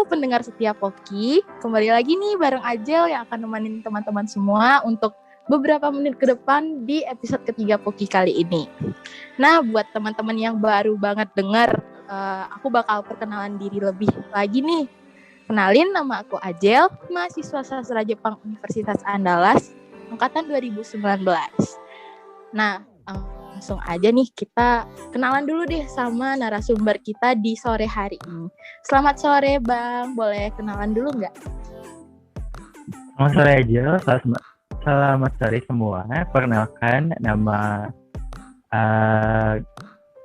Halo pendengar setia Poki, kembali lagi nih bareng Ajel yang akan nemenin teman-teman semua untuk beberapa menit ke depan di episode ketiga Poki kali ini. Nah, buat teman-teman yang baru banget dengar, aku bakal perkenalan diri lebih lagi nih. Kenalin, nama aku Ajel, mahasiswa sastra Jepang Universitas Andalas, angkatan 2019. Nah, langsung aja nih kita kenalan dulu deh sama narasumber kita di sore hari ini. Selamat sore Bang, boleh kenalan dulu nggak? Selamat sore aja, selamat sore semua. Perkenalkan nama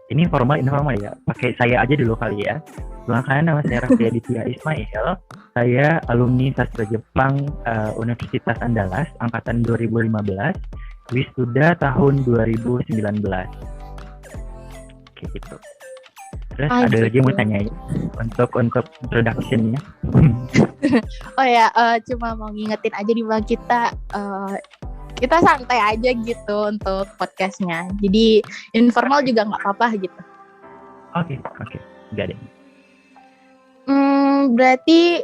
ini informal ya. Pakai saya aja dulu kali ya. Perkenalkan nama saya Raffi Aditya Ismail. Saya alumni sastra Jepang Universitas Andalas angkatan 2015. Wisuda tahun 2019. Kayak gitu. Terus ada lagi mau tanyain untuk introduction-nya. Oh ya, cuma mau ngingetin aja di Bang, kita santai aja gitu untuk podcastnya. Jadi informal juga nggak apa-apa gitu. Oke, nggak deh. Berarti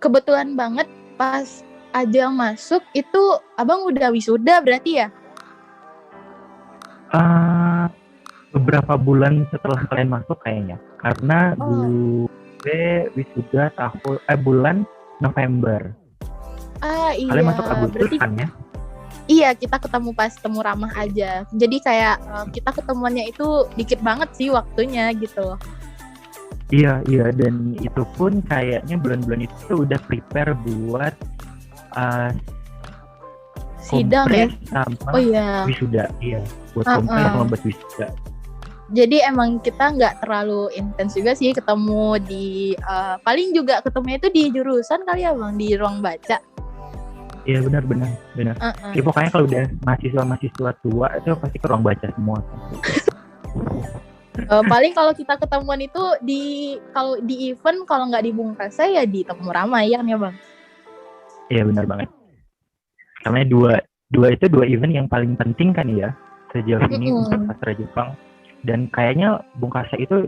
kebetulan banget pas Ajel masuk itu abang udah wisuda berarti ya? Beberapa bulan setelah kalian masuk kayaknya, karena gue wisuda bulan November. Iya. Kalian masuk Agustus berarti, kan ya? Iya, kita ketemu pas temu ramah aja. Jadi kayak kita ketemuannya itu dikit banget sih waktunya gitu. Iya, dan itu pun kayaknya bulan-bulan itu udah prepare buat sidang ya? Sama wisuda, iya. Buat kompres sama buat wisuda. Jadi emang kita nggak terlalu intens juga sih ketemu di paling juga ketemunya itu di jurusan kali ya Bang, di ruang baca. Iya benar. Ya, pokoknya kalau udah mahasiswa tua itu pasti ke ruang baca semua. Paling kalau kita ketemuan itu kalau di event, kalau nggak di Bung Rasa ya di Temu Ramai ya Bang. Iya benar banget. Karena dua event yang paling penting kan ya sejauh ini untuk sastra Jepang. Dan kayaknya Bung Karsa itu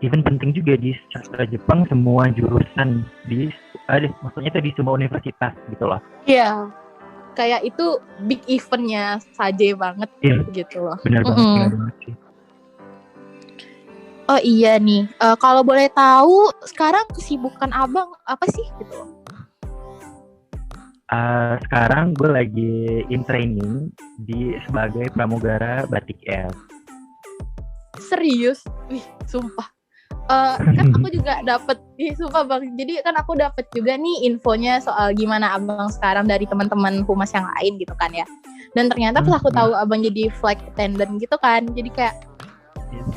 event penting juga di sastra Jepang, semua jurusan maksudnya itu di semua universitas gitu loh. Iya, kayak itu big eventnya saja banget gitu loh. Benar banget sih. Oh iya nih, kalau boleh tahu sekarang kesibukan abang apa sih gitu? Sekarang gue lagi in training sebagai pramugara Batik Air. Serius? Wih, sumpah. Kan aku juga dapet, sumpah Bang. Jadi kan aku dapet juga nih infonya soal gimana abang sekarang dari teman-teman humas yang lain gitu kan ya. Dan ternyata pas aku tahu abang jadi flight attendant gitu kan, jadi kayak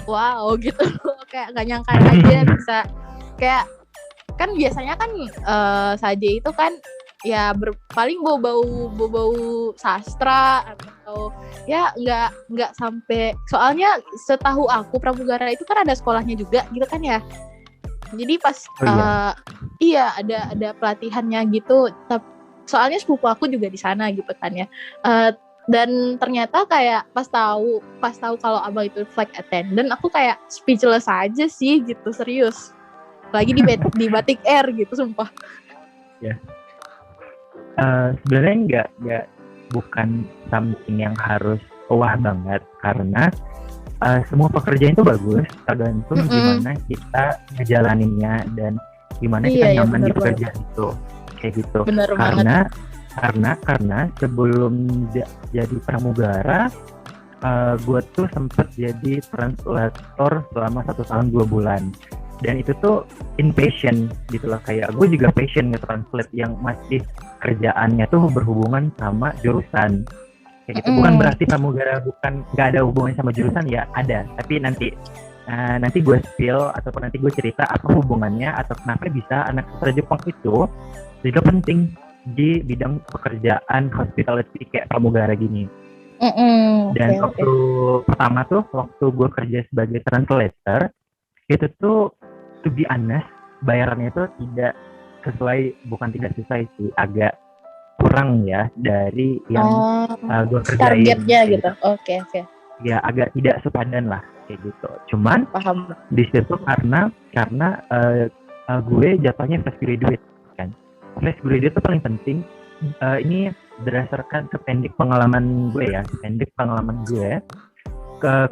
wow gitu. Kayak gak nyangka aja bisa kayak, kan biasanya kan saja itu kan ya paling bau-bau sastra atau ya nggak sampai, soalnya setahu aku pramugara itu kan ada sekolahnya juga gitu kan ya. Jadi pas iya ada pelatihannya gitu. Soalnya sepupu aku juga di sana gitu kan ya. Dan ternyata kayak pas tahu kalau abang itu flight attendant, aku kayak speechless aja sih gitu, serius. Lagi di Batik Air gitu, sumpah. Ya. Sebenarnya bukan something yang harus wah banget, karena semua pekerjaan itu bagus, tergantung gimana kita ngejalaninnya dan gimana kita nyaman di pekerjaan itu, kayak gitu. Karena sebelum jadi pramugara, gue tuh sempet jadi translator selama 1 tahun 2 bulan. Dan itu tuh passion gitu lah, kayak gue juga passion nge-translate yang masih kerjaannya tuh berhubungan sama jurusan kayak gitu. Bukan berarti pramugara nggak ada hubungannya sama jurusan, ya ada, tapi nanti gue spill ataupun nanti gue cerita apa hubungannya atau kenapa bisa anak sastra Jepang itu juga penting di bidang pekerjaan hospitality kayak pramugara gini. Dan waktu pertama tuh waktu gue kerja sebagai translator itu tuh, to be honest, bayarannya itu tidak sesuai sih, agak kurang ya dari yang gue kerjain. Targetnya gitu. Oke. Ya agak tidak sepadan lah kayak gitu. Cuman paham di situ karena gue jatuhnya fresh graduate kan. Fresh graduate itu paling penting. Ini berdasarkan sependek pengalaman gue.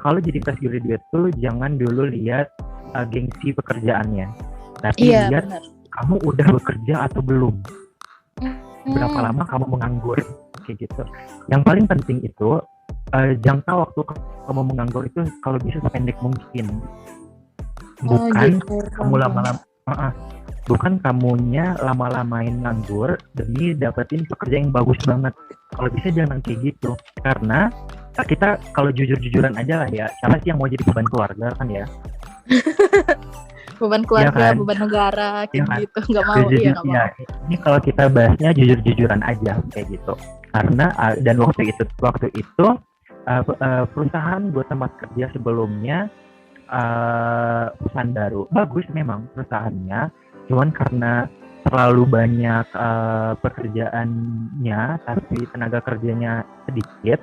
Kalau jadi fresh graduate tuh jangan dulu lihat gengsi pekerjaannya, tapi lihat benar. kamu udah bekerja atau belum, berapa lama kamu menganggur, kayak gitu. Yang paling penting itu jangka waktu kamu menganggur itu kalau bisa sependek mungkin. Bukan kamu lama-lama, bukan kamunya lama-lamain nganggur demi dapetin pekerjaan yang bagus banget. Kalau bisa jangan kayak gitu, karena kita kalau jujur-jujuran aja lah ya, siapa sih yang mau jadi beban keluarga kan ya? Beban keluarga, ya kan? beban negara, kayak kan? gitu, nggak mau. Iya, nggak mau. Ini kalau kita bahasnya jujur-jujuran aja kayak gitu. Karena dan waktu itu perusahaan gue tempat kerja sebelumnya perusahaan baru, bagus memang perusahaannya, cuman karena terlalu banyak pekerjaannya tapi tenaga kerjanya sedikit,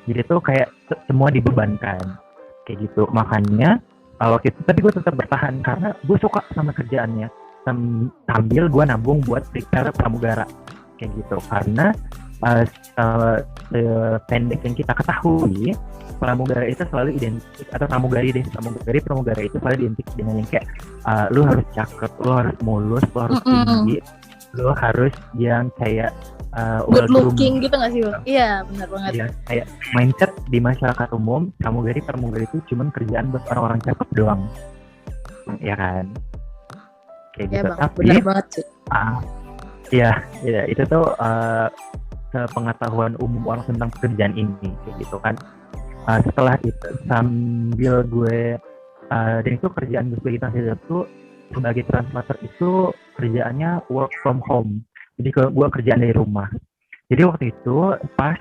jadi tuh kayak semua dibebankan kayak gitu. Makanya tapi gue tetap bertahan karena gue suka sama kerjaannya, sambil gue nabung buat prepare pramugara kayak gitu. Karena pendek yang kita ketahui, pramugara itu selalu identik, atau pramugari itu selalu identik dengan yang kayak lu harus cakep, lu harus mulus, lu harus tinggi, lu harus yang kayak good looking gitu nggak sih? Iya, benar banget. Iya, kayak mindset di masyarakat umum, pramugari itu cuman kerjaan buat orang-orang cakep doang, ya kan? Kayak ya, gitu. Bang, Tapi benar banget sih. Ya itu tuh pengetahuan umum orang tentang pekerjaan ini kayak gitu kan. Setelah itu sambil gue dan itu kerjaan gue sebagai translator itu kerjaannya work from home. Jadi gue kerjaan dari rumah. Jadi waktu itu pas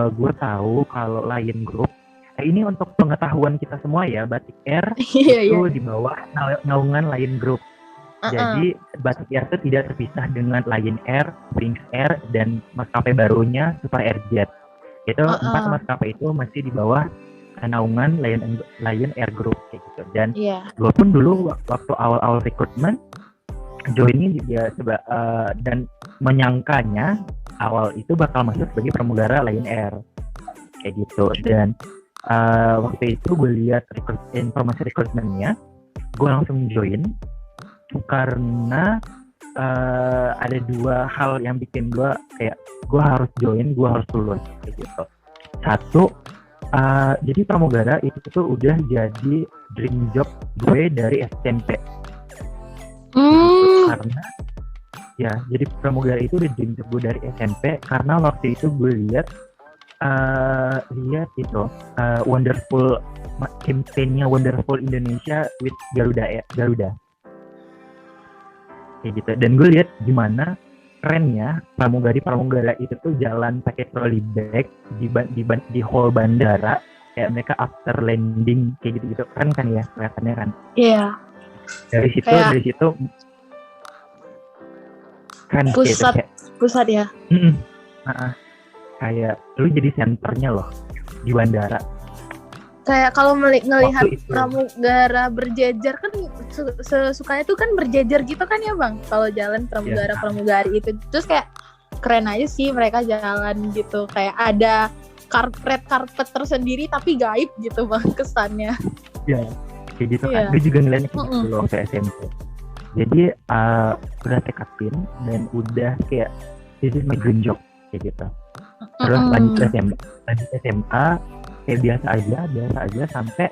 gue tahu kalau Lion Group, ini untuk pengetahuan kita semua ya, Batik Air itu di bawah naungan Lion Group. Jadi Batik Air itu tidak terpisah dengan Lion Air, Wings Air, dan maskapai barunya Super Airjet. Itu 4 maskapai itu masih di bawah naungan Lion Air Group kayak gitu. Dan gue pun dulu waktu awal-awal rekrutmen joinnya juga dan menyangkanya awal itu bakal masuk sebagai pramugara Lion Air kayak gitu. Dan waktu itu gue lihat informasi rekrutmennya, gue langsung join karena ada 2 hal yang bikin gue kayak gue harus join, gue harus lulus kayak gitu. Satu, jadi pramugara itu tuh udah jadi dream job gue dari SMP. Karena ya jadi pramugara itu udah dream job gue dari SMP karena waktu itu gue lihat itu Wonderful campaign-nya Wonderful Indonesia with Garuda kayak gitu. Dan gue lihat gimana kerennya pramugara itu tuh jalan pakai trolley bag di hall bandara, kayak mereka after landing kayak gitu keren kan ya kelihatannya kan. Iya. Dari situ kan pusat ya. Kayak lu jadi senternya loh di bandara. Kayak kalau ngelihat pramugara berjejer kan sukanya tuh kan berjejer gitu kan ya Bang, kalau jalan pramugari itu. Terus kayak keren aja sih mereka jalan gitu, kayak ada karpet tersendiri tapi gaib gitu Bang kesannya. Iya, kayak gitu kan. Gue juga ngeliatnya gitu dulu waktu SMP. Jadi udah tekadin dan udah kayak this is my dream job kayak gitu. Terus lanjut SMA kayak biasa aja sampai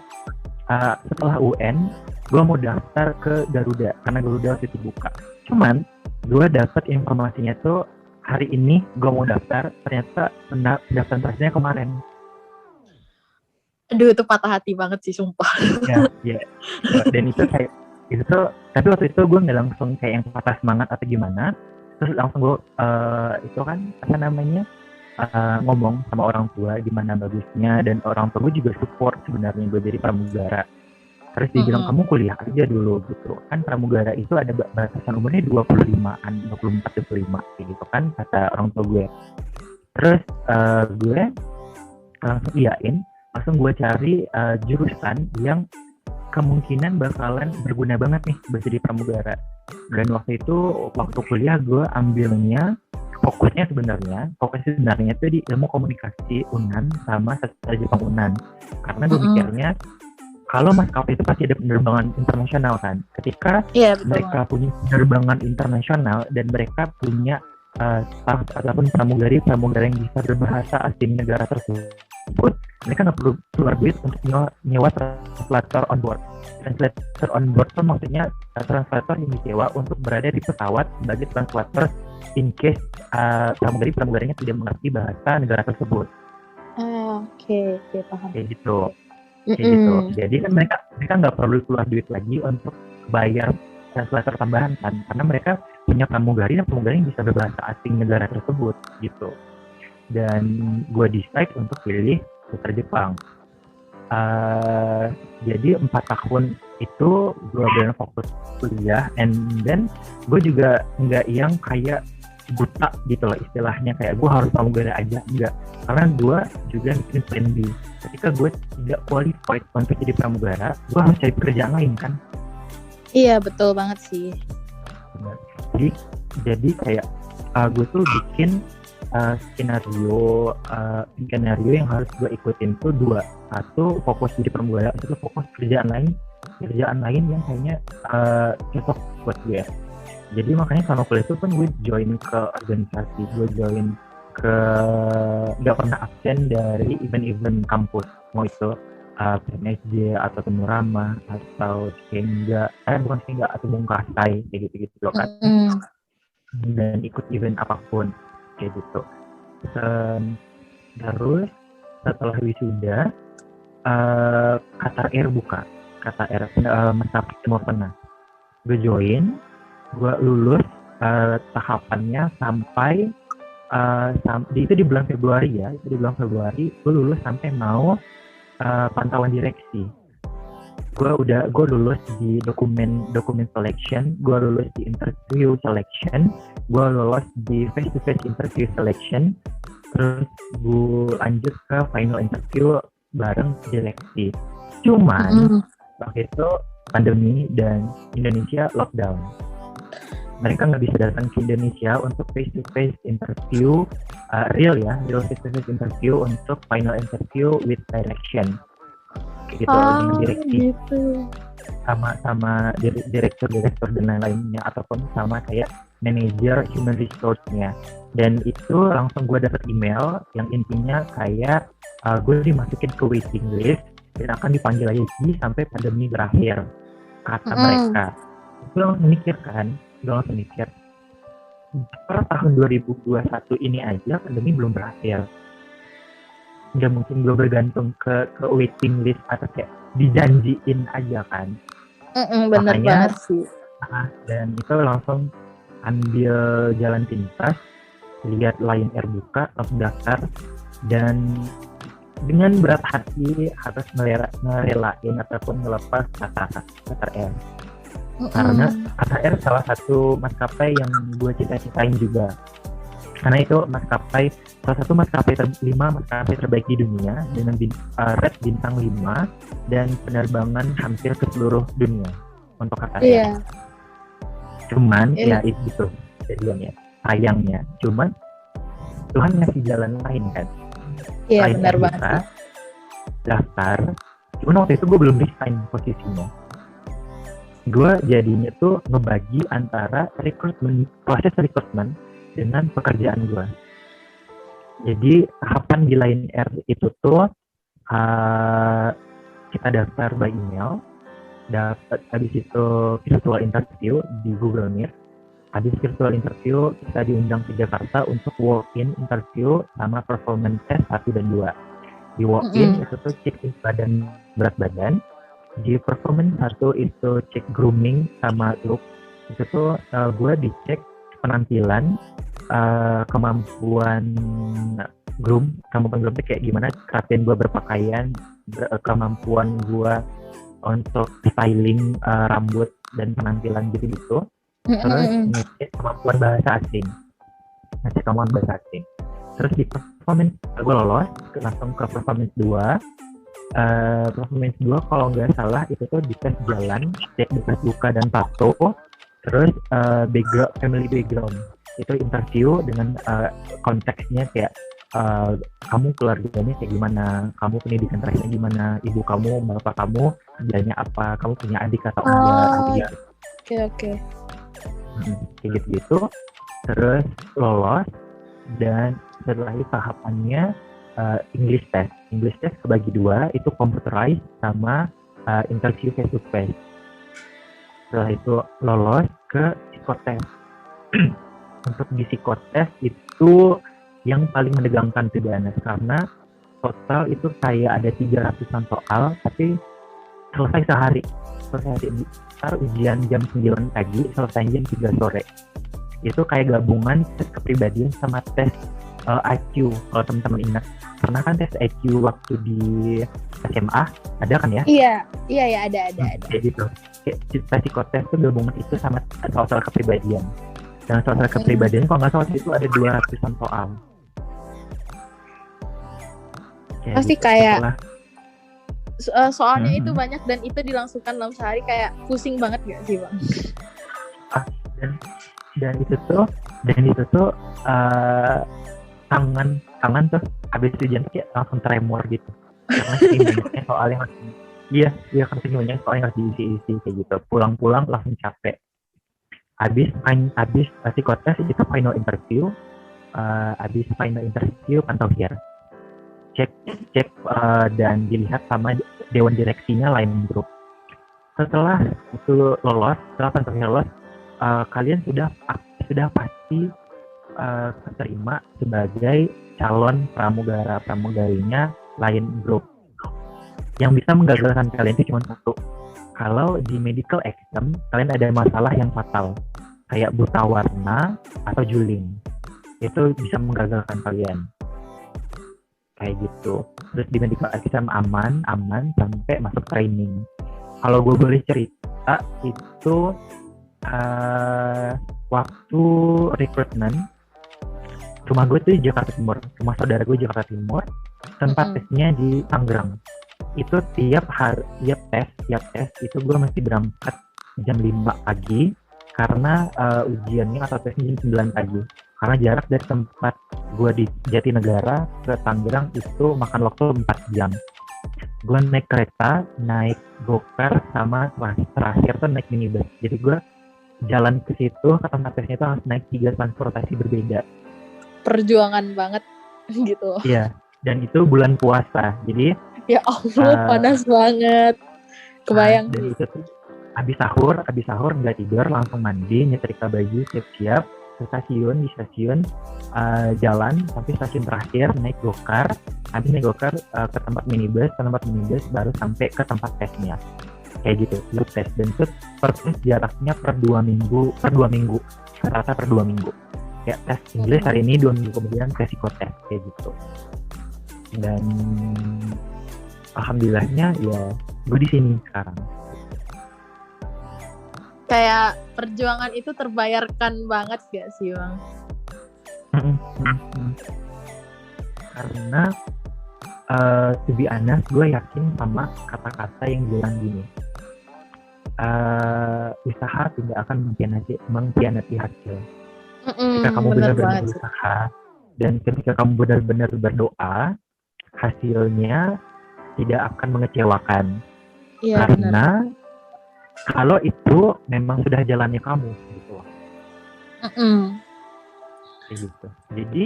setelah UN gue mau daftar ke Garuda karena Garuda waktu itu buka. Cuman gue dapet informasinya tuh hari ini gue mau daftar, ternyata pendaftaran terakhirnya kemarin. Aduh, itu patah hati banget sih sumpah. Ya. Dan itu kayak itu tuh, tapi waktu itu gue nggak langsung kayak yang patah semangat atau gimana. Terus langsung gue itu kan apa namanya ngomong sama orang tua gimana bagusnya, dan orang tua gue juga support sebenarnya gue jadi pramugara. Terus dia bilang kamu kuliah aja dulu gitu kan, pramugara itu ada batasan umurnya 25-an, 24-25 kayak gitu kan kata orang tua gue. Terus gue langsung iyain, langsung gue cari jurusan yang kemungkinan bakalan berguna banget nih buat jadi pramugara. Dan waktu kuliah gue ambilnya fokusnya sebenarnya itu di ilmu komunikasi UNAN sama sastra Jepang UNAN. Karena gue mikirnya kalau maskapai itu pasti ada penerbangan internasional kan. Ketika mereka punya penerbangan internasional dan mereka punya staff ataupun pramugari yang bisa berbahasa asing negara tersebut, mereka nggak perlu keluar duit untuk nyewa translator on board. Translator on board itu maksudnya translator yang disewa untuk berada di pesawat sebagai translator in case pramugarinya tidak mengerti bahasa negara tersebut. Oke, paham. Kayak gitu. Jadi kan mereka nggak perlu keluar duit lagi untuk bayar translator tambahan kan, karena mereka punya pramugari yang bisa berbahasa asing negara tersebut gitu. Dan gue decide untuk pilih sastra Jepang. Jadi 4 tahun itu gue benar fokus kuliah, and then gue juga nggak yang kayak buta gitu loh istilahnya, kayak gue harus pramugara aja, enggak. Karena gue juga bikin plan B. Ketika gue tidak qualified untuk jadi pramugara, gue harus cari pekerjaan lain kan. Iya, betul banget sih. Jadi kayak gue tuh bikin skenario yang harus gue ikutin tuh 2. Satu, fokus jadi pramugara, satu fokus kerjaan lain yang kayaknya cocok buat gue. Jadi makanya sama kuliah itu pun gue join ke organisasi, gue join ke, gak pernah absen dari event-event kampus, mau itu PNSJ atau Temurama atau Sengga, bukan Sengga atau Bungkasai kayak gitu loh kan. Dan ikut event apapun kayak gitu. Terus setelah wisuda, Qatar Air buka, maskapai Timur Tengah. Gue join, gue lulus tahapannya sampai itu di bulan Februari ya, gue lulus sampai mau pantauan direksi. Gue lulus di dokumen selection, gue lulus di interview selection, gue lulus di face to face interview selection, terus gue lanjut ke final interview bareng direksi. Cuman waktu itu pandemi dan Indonesia lockdown, mereka nggak bisa datang ke Indonesia untuk face to face interview real face to face interview untuk final interview with direction gitu, dengan direksi gitu. sama direktur dan lain-lainnya, ataupun sama kayak manajer human resource-nya. Dan itu langsung gue dapet email yang intinya kayak gue dimasukin ke waiting list dan akan dipanggil lagi sampai pandemi berakhir, kata mereka. Gue langsung mikir per tahun 2021 ini aja pandemi belum berakhir, nggak mungkin gue bergantung ke waiting list atau kayak dijanjiin aja kan. Bener banget sih. Dan itu langsung ambil jalan pintas, lihat Lion Air buka, langsung daftar, dan dengan berat hati harus ngerelain ataupun ngelepas Qatar Air. Karena Qatar Air salah satu maskapai yang gue cita-citain juga. Karena itu salah satu maskapai 5 maskapai terbaik di dunia dengan rate bintang 5 dan penerbangan hampir ke seluruh dunia untuk Qatar Air. Cuman ya itu gitu jadinya, sayangnya. Cuman Tuhan ngasih jalan lain kan. Iya, benar banget. Daftar. Cuman waktu itu gue belum resign posisinya. Gue jadinya tuh ngebagi antara proses rekrutmen dengan pekerjaan gue. Jadi tahapan di Lion Air itu tuh kita daftar by email, dapat habis itu virtual interview di Google Meet. Habis virtual interview kita diundang ke Jakarta untuk walk-in interview sama performance test 1 dan 2. Di walk-in itu tuh cek berat badan. Di performance 1 itu cek grooming sama look. Itu tuh gue dicek penampilan, kemampuan groom kayak gimana, kerapian gue berpakaian, kemampuan gue untuk styling rambut dan penampilan gitu. Terus ngecek kemampuan bahasa asing. Terus di performance gue lolos langsung ke performance 2. performance gue kalau nggak salah itu tuh di tes jalan, cek bekas luka dan tato, terus family background itu interview dengan konteksnya kayak kamu keluarganya kayak gimana, kamu pendidikan terakhirnya gimana, ibu kamu, bapak kamu kerjanya apa, kamu punya adik atau enggak gitu ya. Oke. Kayak gitu-gitu, terus lolos. Dan setelah itu tahapannya English test kebagi dua, itu computerized sama interview face to face. Setelah itu lolos ke psikotest. Untuk di psikotest itu yang paling menegangkan pidana karena total itu kayak ada 300-an soal, tapi selesai sehari. Ntar ujian jam 9 pagi, selesai jam 3 sore. Itu kayak gabungan tes kepribadian sama tes IQ, kalau teman-teman ingat. Karena kan tes IQ waktu di SMA ada kan ya? Iya ada. Kayak gitu. Tes psikotes itu gabungan itu sama soal kepribadian. Dan soal kepribadian kalau nggak salah itu ada 200-an soal. Pasti gitu. kayak soalnya itu banyak dan itu dilangsungkan dalam sehari, kayak pusing banget gak sih Bang? Dan itu tuh tangan tuh habis ujian kayak langsung tremor gitu karena saking banyaknya soal yang harus karena saking banyak soal yang harus diisi kayak gitu. Pulang langsung capek. Habis psikotes itu final interview. Habis final interview pantau gear, cek dan dilihat sama dewan direksinya lain grup. Setelah itu lolos, setelah pantau gear lolos, kalian sudah pasti keterima sebagai calon pramugarinya lain grup. Yang bisa menggagalkan kalian itu cuma satu. Kalau di medical exam kalian ada masalah yang fatal kayak buta warna atau juling, itu bisa menggagalkan kalian kayak gitu. Terus di medical exam aman sampai masuk training. Kalau gue boleh cerita itu waktu rekrutmen, rumah gue tuh di Jakarta Timur, rumah saudara gue Jakarta Timur, tempat tesnya di Tangerang. Itu tiap tes itu gue masih berangkat jam 5 pagi karena ujiannya atau tesnya jam 9 pagi. Karena jarak dari tempat gue di Jatinegara ke Tangerang itu makan waktu 4 jam. Gue naik kereta, naik gokar, sama terakhir tuh naik minibus. Jadi gue jalan ke situ ke tempat tesnya itu harus naik 3 transportasi berbeda. Perjuangan banget gitu. Iya, dan itu bulan puasa. Jadi ya Allah, panas banget. Kebayang sih. Dan itu tuh habis sahur nggak tidur, langsung mandi, nyetrika baju, siap-siap ke stasiun. Di stasiun jalan sampai stasiun terakhir, naik gokar. Habis naik gokar ke tempat minibus baru sampai ke tempat tesnya. Kayak gitu, lu tes. Dan itu persis jaraknya per 2 minggu, rata per 2 minggu. Ya, tes Inggris hari ini, 2 minggu kemudian tes psikotes, kayak gitu. Dan alhamdulillahnya ya gue di sini sekarang. Kayak perjuangan itu terbayarkan banget gak sih Bang? Karena to be honest, gue yakin sama kata-kata yang bilang gini, usaha tidak akan mengkhianati hasil. Ketika kamu benar-benar berusaha dan ketika kamu benar-benar berdoa, hasilnya tidak akan mengecewakan. Ya, karena kalau itu memang sudah jalannya kamu gitu. Kayak gitu. Jadi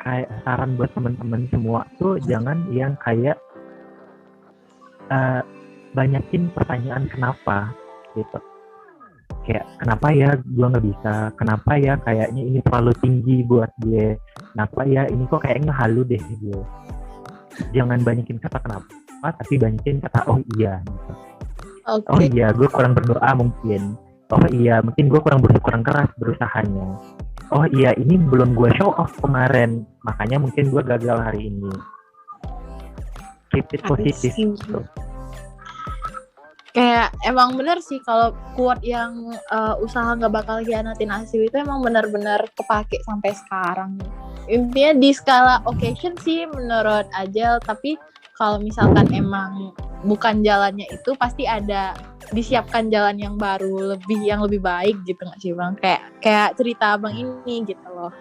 kayak saran buat teman-teman semua tuh jangan yang kayak banyakin pertanyaan kenapa gitu. Kayak kenapa ya gue nggak bisa, kenapa ya kayaknya ini terlalu tinggi buat gue, kenapa ya ini kok kayaknya halu deh gue. Jangan banyakin kata kenapa, tapi banyakin kata oh iya gitu. Okay. Oh iya, gue kurang berdoa mungkin. Oh iya, mungkin gue kurang keras berusahanya. Oh iya, ini belum gue show off kemarin, makanya mungkin gue gagal hari ini. Keep it positif gitu. Kayak emang bener sih kalau quote yang usaha nggak bakal hianatin hasil itu emang benar-benar kepake sampai sekarang. Intinya di skala occasion sih menurut Ajel, tapi kalau misalkan emang bukan jalannya itu, pasti ada disiapkan jalan yang baru, yang lebih baik gitu nggak sih Bang? Kayak cerita Abang ini gitu loh.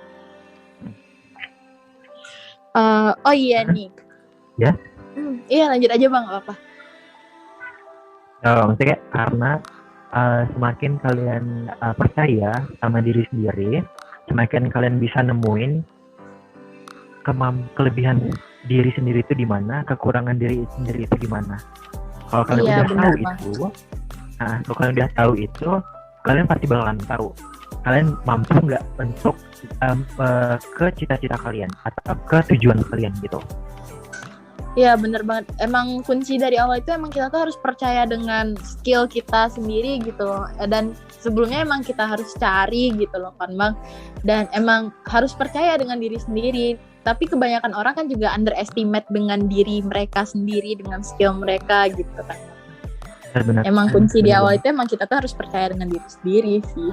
Oh iya nih. Ya? Iya lanjut aja Bang, apa? Maksudnya kayak karena semakin kalian percaya sama diri sendiri, semakin kalian bisa nemuin kelebihan diri sendiri itu di mana, kekurangan diri sendiri itu di mana. Kalau kalian kalau kalian udah tahu itu, kalian pasti bakalan tahu kalian mampu nggak untuk ke cita-cita kalian atau ke tujuan kalian gitu. Iya bener banget. Emang kunci dari awal itu emang kita tuh harus percaya dengan skill kita sendiri gitu loh. Dan sebelumnya emang kita harus cari gitu loh kan Bang. Dan emang harus percaya dengan diri sendiri. Tapi kebanyakan orang kan juga underestimate dengan diri mereka sendiri, dengan skill mereka gitu kan. Benar. Emang kunci di awal itu emang kita tuh harus percaya dengan diri sendiri sih.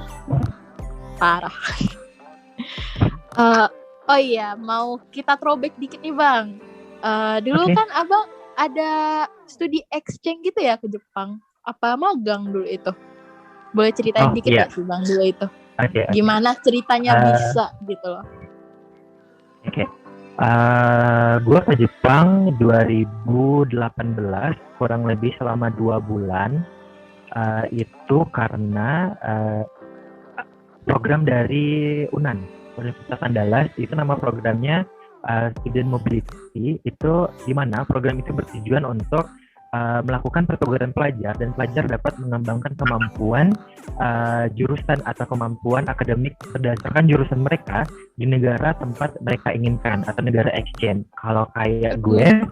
Parah. Oh iya, mau kita throwback dikit nih Bang. Dulu kan Abang ada studi exchange gitu ya ke Jepang. Apa magang dulu itu? Boleh ceritain dikit ya sih Bang dulu itu? Gimana ceritanya bisa gitu loh? Gue ke Jepang 2018, kurang lebih selama 2 bulan. Itu karena program dari UNAN, Universitas Andalas. Itu nama programnya Student Mobility. Itu di mana program itu bertujuan untuk melakukan pertukaran pelajar, dan pelajar dapat mengembangkan kemampuan jurusan atau kemampuan akademik berdasarkan jurusan mereka di negara tempat mereka inginkan atau negara exchange. Kalau kayak gue,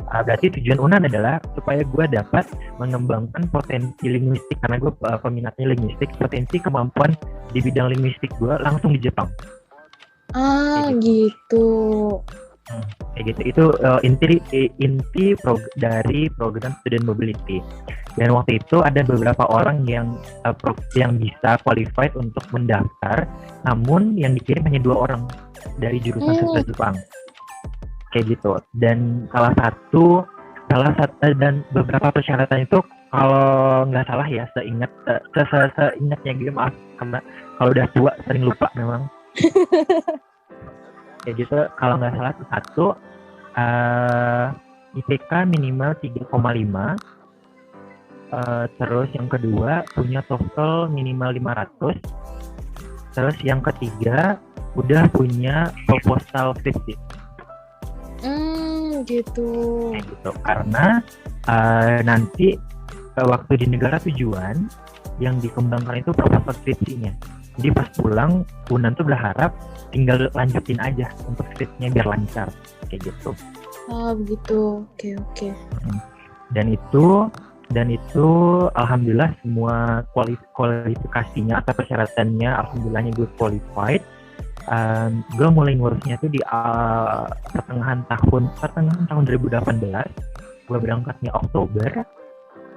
berarti tujuan UNAN adalah supaya gue dapat mengembangkan potensi linguistik, karena gue peminatnya linguistik, potensi kemampuan di bidang linguistik gue langsung di Jepang. Gitu. Kayak gitu. Itu inti dari program Student Mobility. Dan waktu itu ada beberapa orang yang bisa qualified untuk mendaftar, namun yang dikirim hanya 2 orang dari jurusan sastra Jepang. Kayak gitu. Dan salah satu dan beberapa persyaratan itu, kalau nggak salah ya, seingatnya gue, maaf karena kalau udah tua sering lupa memang. Kayak gitu. Kalau nggak salah satu IPK minimal 3,5, terus yang kedua punya TOEFL minimal 500, terus yang ketiga udah punya proposal 50. Gitu. Kayak gitu. Karena nanti waktu di negara tujuan yang dikembangkan itu proposal skripsinya. Jadi pas pulang, UNAN tuh berharap tinggal lanjutin aja untuk skripsinya biar lancar, kayak gitu. Begitu. Oke. Dan itu alhamdulillah semua kualifikasinya atau persyaratannya alhamdulillahnya gue qualified. Gue mulai ngurusnya tuh di pertengahan tahun 2018. Gue berangkatnya Oktober,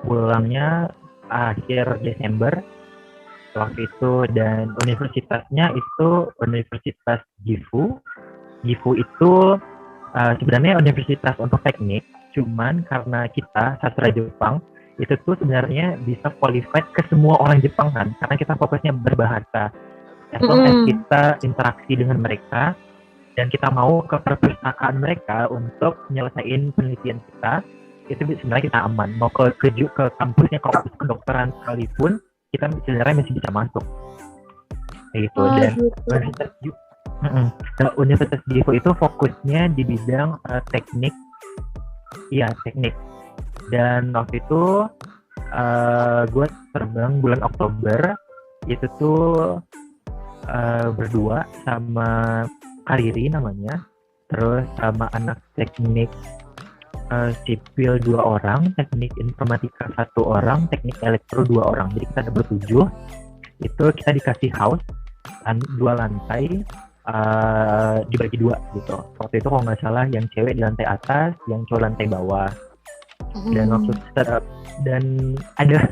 pulangnya akhir Desember waktu itu. Dan universitasnya itu Universitas Gifu. Gifu itu sebenarnya universitas untuk teknik, cuman karena kita sastra Jepang itu tuh sebenarnya bisa qualified ke semua orang Jepang kan, karena kita fokusnya berbahasa. As long as kita interaksi dengan mereka dan kita mau ke perpustakaan mereka untuk nyelesain penelitian kita, itu sebenarnya kita aman. Mau ke kampusnya, kampus kedokteran sekalipun, kita sebenarnya masih bisa masuk. Kayak gitu. Dan Universitas Gifu itu fokusnya di bidang teknik. Iya, teknik. Dan waktu itu gue terbang bulan Oktober. Itu tuh berdua sama Kariri namanya, terus sama anak teknik sipil 2 orang, teknik informatika 1 orang, teknik elektro 2 orang. Jadi kita ada ber-7. Itu kita dikasih house 2 lantai, dibagi 2 gitu. Waktu itu kalau nggak salah yang cewek di lantai atas, yang cowok lantai bawah. Dan waktu setup, dan ada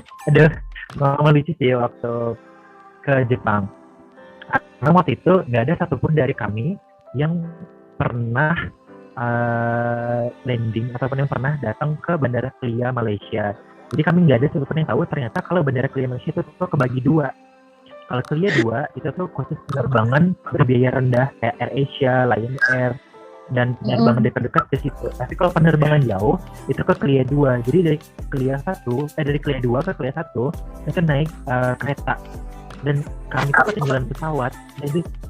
momen lucu sih waktu ke Jepang. Karena waktu itu nggak ada satupun dari kami yang pernah landing ataupun yang pernah datang ke Bandara Kelia Malaysia. Jadi kami nggak ada satupun yang tahu ternyata kalau Bandara Kelia Malaysia itu tuh kebagi dua. Kalau Kelia 2 itu tuh khusus penerbangan berbiaya rendah kayak AirAsia, Lion Air, dan penerbangan dekat-dekat ke situ. Tapi kalau penerbangan jauh itu ke Kelia 2. Jadi dari Kelia 2 ke Kelia 1 itu naik kereta. Dan kami tuh ketinggalan pesawat.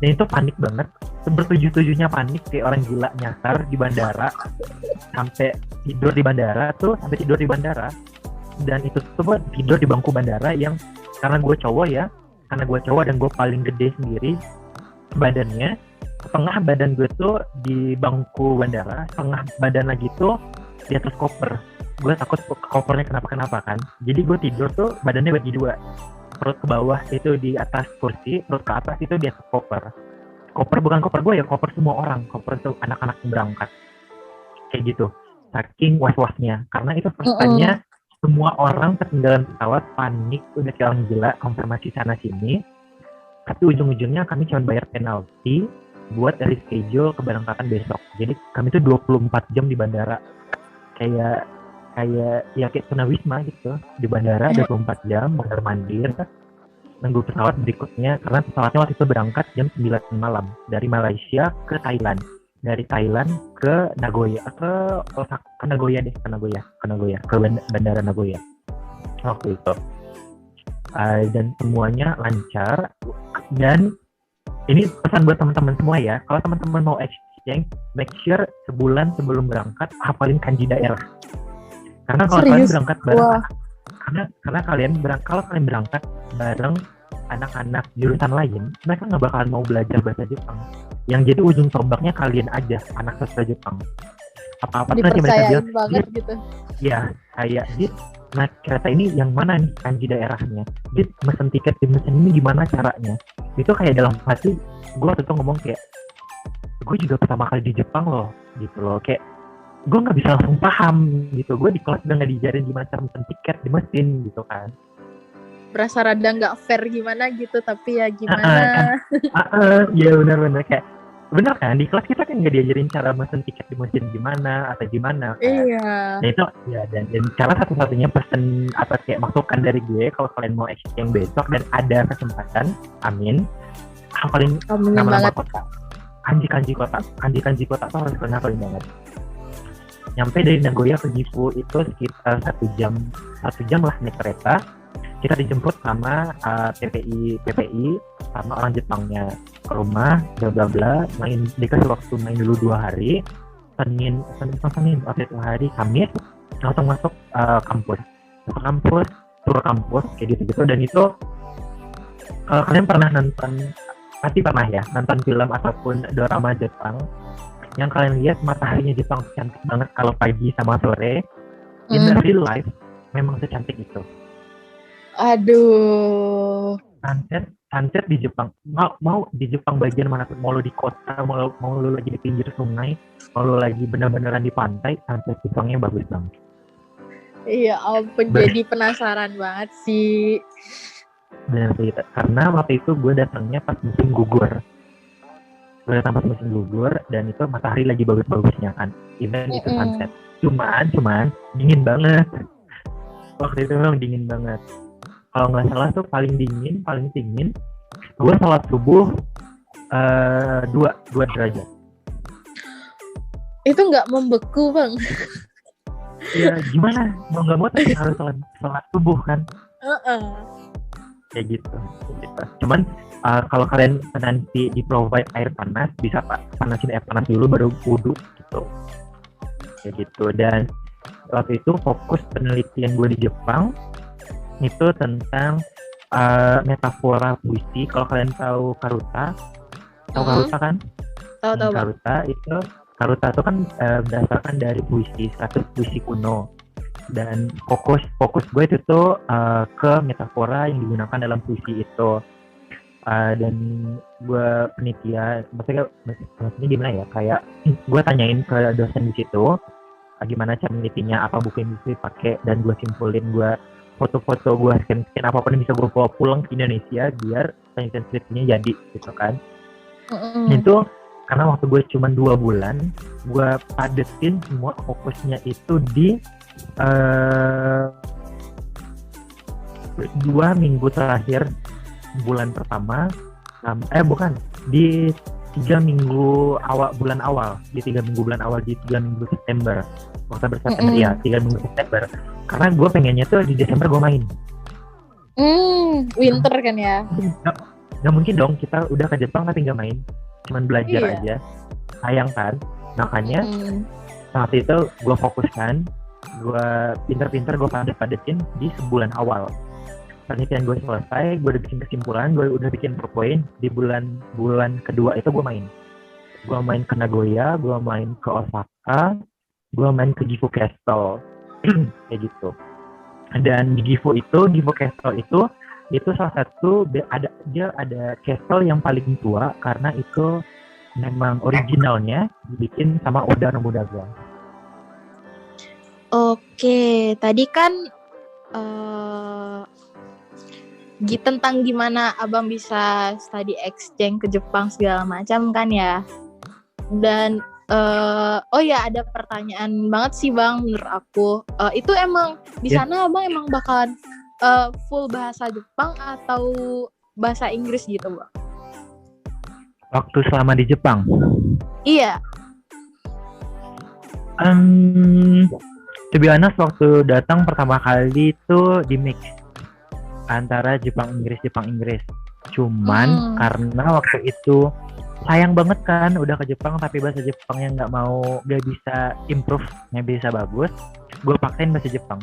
Dan itu panik banget. Bertujuh-tujuhnya panik kayak orang gila, nyasar di bandara sampai tidur di bandara. Dan itu tuh tidur di bangku bandara yang karena gue cowok dan gue paling gede sendiri badannya, tengah badan gue tuh di bangku bandara, tengah badan lagi tuh di atas koper. Gue takut kopernya kenapa kan, jadi gue tidur tuh badannya bagi dua, perut ke bawah itu di atas kursi, perut ke atas itu di atas koper bukan koper gue ya, koper semua orang, koper tuh anak-anak yang berangkat kayak gitu, saking was-wasnya karena itu pesannya. Semua orang ketinggalan pesawat, panik, udah kayak orang gila, konfirmasi sana sini. Tapi ujung-ujungnya kami cuma bayar penalti buat reschedule keberangkatan besok. Jadi kami tuh 24 jam di bandara. Kayak tunawisma gitu. Di bandara 24 jam, mondar-mandir, nunggu pesawat berikutnya. Karena pesawatnya waktu itu berangkat jam 9 malam dari Malaysia ke Thailand. Dari Thailand ke Nagoya, ke bandara Nagoya waktu itu, dan semuanya lancar. Dan ini pesan buat teman-teman semua ya, kalau teman-teman mau exchange, make sure sebulan sebelum berangkat hafalin kanji daerah, karena kalau kalian berangkat bareng, kalau kalian berangkat bareng anak-anak jurusan lain, mereka nggak bakalan mau belajar bahasa Jepang. Yang jadi ujung tombaknya kalian aja, anak sastra Jepang. Apa-apa tuh nanti mereka bilang banget gitu. Ya, kayak nah kereta ini yang mana nih kanji daerahnya? Mesen tiket di mesin ini gimana caranya? Itu kayak dalam hati gue waktu itu ngomong kayak, gue juga pertama kali di Jepang loh, gitu loh. Kayak gue nggak bisa langsung paham gitu. Gue di kelas udah nggak diajarin gimana cara mesen tiket di mesin gitu kan. Berasa rada nggak fair gimana gitu, tapi ya gimana. Ya benar-benar kayak benar kan, di kelas kita kan nggak diajarin cara mesen tiket di mesin gimana atau gimana kan. Iya. Nah itu ya, dan cara satu-satunya pesen apa kayak masukan dari gue kalau kalian mau exchange besok dan ada kesempatan, amin, hafalin nama-nama kota, kanji-kanji kota tuh harus kalian hafalin banget. Nyampe dari Nagoya ke Gifu itu sekitar 1 jam lah naik kereta. Kita dijemput sama PPI sama orang Jepangnya ke rumah, bla bla bla, dikasih waktu main dulu 2 hari. Senin waktu itu hari Kamis langsung masuk kampus, tur kampus kayak gitu. Dan itu kalau kalian pernah pasti pernah ya nonton film ataupun drama Jepang, yang kalian lihat mataharinya Jepang cantik banget kalau pagi sama sore. In real life memang secantik itu. Aduh. Sunset di Jepang, mau di Jepang bagian mana pun, mau lo di kota, mau lo lagi di pinggir sungai, mau lo lagi benar-benaran di pantai, sunset Jepangnya bagus banget. Iya ampun, jadi penasaran banget sih. Benar sih, karena waktu itu gue datangnya pas musim gugur. Dan itu matahari lagi bagus-bagusnya kan, even itu sunset. Cuman dingin banget. Waktu itu memang dingin banget. Kalau nggak salah tuh paling dingin gue salat subuh 2 derajat. Itu nggak membeku bang? Ya gimana, mau nggak mau tapi harus salat subuh kan. Kayak gitu. Cuman kalau kalian nanti di provide air panas, bisa pak panasin air panas dulu baru wudhu gitu. Kayak gitu. Dan waktu itu fokus penelitian gue di Jepang itu tentang metafora puisi. Kalau kalian tahu Karuta kan? Tahu. Karuta itu kan berdasarkan dari puisi, 100 puisi kuno. Dan fokus gue itu tuh ke metafora yang digunakan dalam puisi itu. Dan gue penelitian, maksudnya gimana ya? Kayak gue tanyain ke dosen di situ, gimana cara menelitinya, apa buku yang bisa dipakai, dan gue simpulin, gue foto-foto, gue scan apapun yang bisa gue bawa pulang ke Indonesia biar penelitian skripsinya jadi gitu kan. Itu karena waktu gue cuma 2 bulan, gue padetin semua fokusnya itu di 2 minggu terakhir bulan pertama, bukan, di 3 minggu bulan awal, di 3 minggu bulan awal, di 3 minggu September, Oktober September, ya 3 minggu September, karena gue pengennya tuh di Desember gue main. Winter kan ya? Nggak mungkin dong kita udah ke Jepang tapi nggak main, cuman belajar aja, sayang kan. Makanya saat itu gue fokuskan, gue pinter-pinter gue padetin di sebulan awal. Penelitian gue selesai, gue udah bikin kesimpulan, gue udah bikin PowerPoint. Di bulan kedua itu gue main ke Nagoya, gue main ke Osaka, gue main ke Gifu Castle kayak gitu. Dan di Gifu Castle itu salah satu dia ada castle yang paling tua karena itu memang originalnya dibikin sama Oda Nobunaga. Oke, tadi kan tentang gimana abang bisa study exchange ke Jepang segala macam kan ya. Dan ada pertanyaan banget sih bang menurut aku. Itu emang di sana abang emang bakalan full bahasa Jepang atau bahasa Inggris gitu bang? Waktu selama di Jepang? Iya. To be honest, waktu datang pertama kali itu di mix antara Jepang Inggris. Cuman karena waktu itu sayang banget kan udah ke Jepang tapi bahasa Jepangnya nggak bisa improve, nggak bisa bagus, gue paksain bahasa Jepang.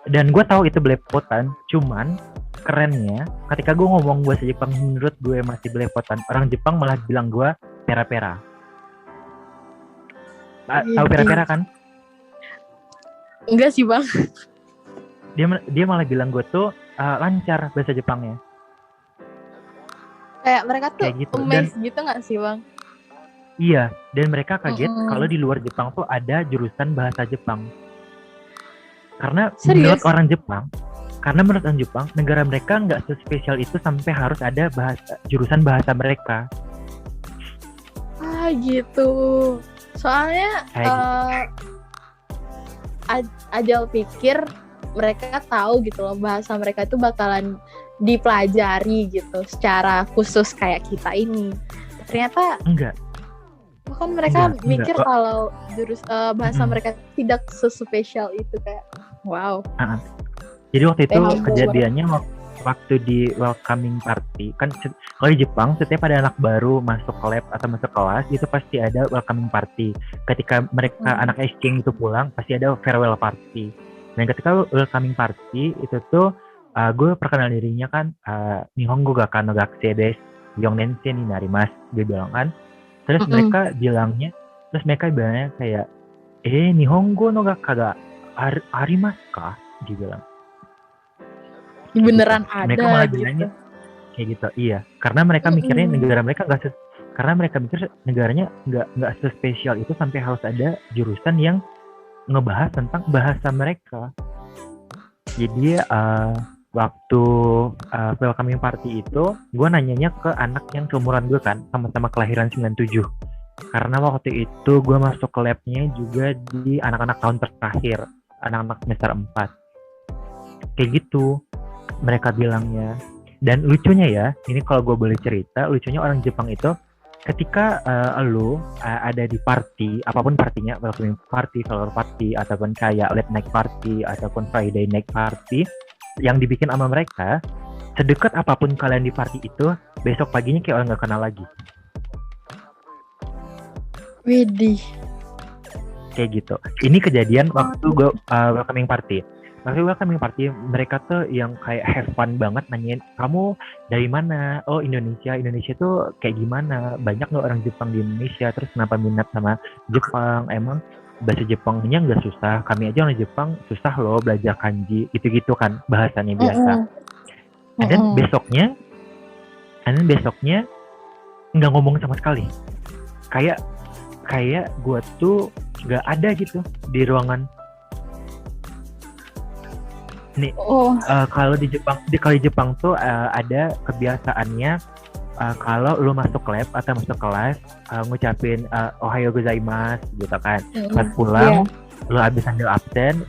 Dan gue tahu itu belepotan, cuman kerennya ketika gue ngomong bahasa Jepang menurut gue masih belepotan, orang Jepang malah bilang gue pera-pera. Tahu pera-pera kan? Enggak sih bang. Dia malah bilang gue tuh lancar bahasa Jepangnya. Kayak mereka tuh kayak gitu. amazed gitu nggak sih bang? Iya, dan mereka kaget kalau di luar Jepang tuh ada jurusan bahasa Jepang. Karena menurut orang Jepang, negara mereka nggak sespesial itu sampai harus ada jurusan bahasa mereka. Gitu. Soalnya Ajal pikir mereka tahu gitu loh bahasa mereka itu bakalan dipelajari gitu secara khusus kayak kita ini. Ternyata enggak. Bahkan mereka mikir kalau bahasa mereka tidak sespesial itu, kayak wow. Jadi waktu itu kejadiannya waktu di welcoming party kan, kalau di Jepang setiap ada anak baru masuk lab atau masuk kelas itu pasti ada welcoming party. Ketika mereka anak exchange itu pulang pasti ada farewell party. Dan ketika welcoming party itu tuh gue perkenal dirinya kan, Nihongo ga kano gakusei desu, Yonnensei ni narimasu, dia bilang kan. Terus mereka bilangnya kayak Nihongo no gakka ga arimasu ka, dia bilang. Beneran gitu. Ada mereka malah gitu. Bilangnya kayak gitu. Iya, karena mereka mikirnya negara mereka karena mereka mikir negaranya nggak sespesial itu sampai harus ada jurusan yang ngebahas tentang bahasa mereka. Jadi waktu welcoming party itu gue nanyanya ke anak yang seumuran gue kan, sama-sama kelahiran 97. Karena waktu itu gue masuk ke labnya juga di anak-anak tahun terakhir, anak-anak semester 4. Kayak gitu mereka bilangnya. Dan lucunya ya, ini kalau gue boleh cerita, lucunya orang Jepang itu ketika lu ada di party, apapun partinya, welcoming party, flower party, ataupun kayak late night party, ataupun Friday night party yang dibikin sama mereka, sedekat apapun kalian di party itu, besok paginya kayak orang gak kenal lagi. Widih. Kayak gitu. Ini kejadian waktu gue welcoming party. Waktu welcoming party, mereka tuh yang kayak have fun banget nanyain, kamu dari mana? Oh, Indonesia. Indonesia tuh kayak gimana? Banyak nggak orang Jepang di Indonesia? Terus kenapa minat sama Jepang? Emang bahasa Jepangnya nggak susah? Kami aja orang Jepang susah loh belajar kanji. Gitu-gitu kan bahasanya biasa. Dan besoknya nggak ngomong sama sekali. Kayak gue tuh nggak ada gitu di ruangan. Nih, kalau di Jepang tuh ada kebiasaannya kalau lu masuk lab atau masuk kelas ngucapin ohayo gozaimasu gitu kan. Pas pulang lu habis ambil absen